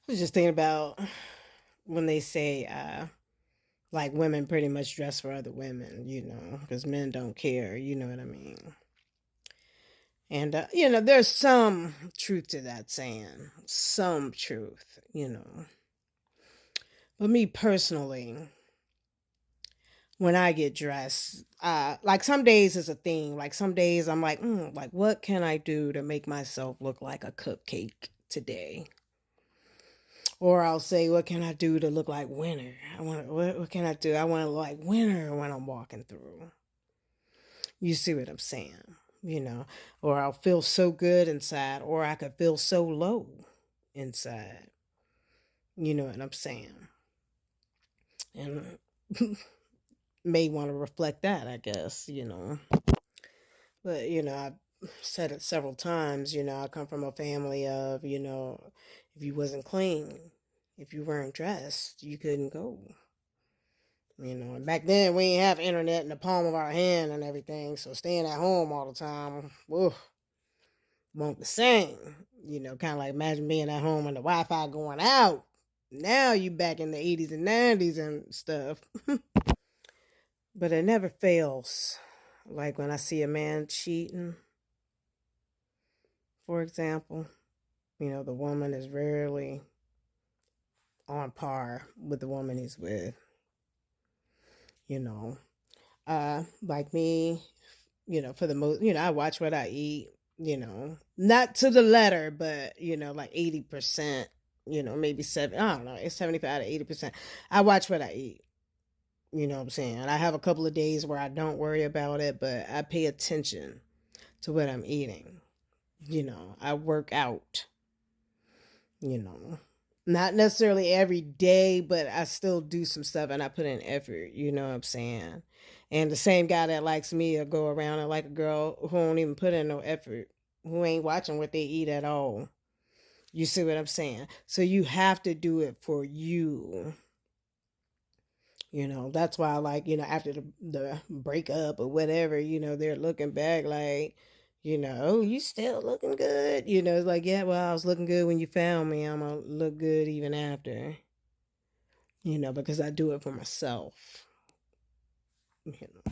I was just thinking about when they say, like women pretty much dress for other women, because men don't care, you know what I mean? And, there's some truth to that saying, some truth. But me personally, when I get dressed, like some days is a thing. Like some days I'm like, like what can I do to make myself look like a cupcake today? Or I'll say, what can I do to look like winter? What can I do? I want to look like winter when I'm walking through. You see what I'm saying? Or I'll feel so good inside, or I could feel so low inside. You know what I'm saying? And may want to reflect that, I guess. But, I've said it several times, I come from a family of, if you wasn't clean, if you weren't dressed, you couldn't go. Back then we didn't have internet in the palm of our hand and everything, so staying at home all the time, whoa, won't the same. Kind of like imagine being at home and the Wi-Fi going out. Now you back in the 80s and 90s and stuff. But it never fails. Like when I see a man cheating, for example, the woman is rarely on par with the woman he's with. You know, like me, for the most, I watch what I eat, not to the letter, but, like 80%, maybe seven, I don't know, it's 75 to 80%. I watch what I eat, you know what I'm saying? I have a couple of days where I don't worry about it, but I pay attention to what I'm eating. I work out, you know, not necessarily every day, but I still do some stuff and I put in effort, you know what I'm saying? And the same guy that likes me will go around and like a girl who won't even put in no effort, who ain't watching what they eat at all. You see what I'm saying? So you have to do it for you. That's why I like, after the breakup or whatever, they're looking back like, oh, you still looking good. It's like, yeah, well, I was looking good when you found me. I'm going to look good even after, because I do it for myself. You know.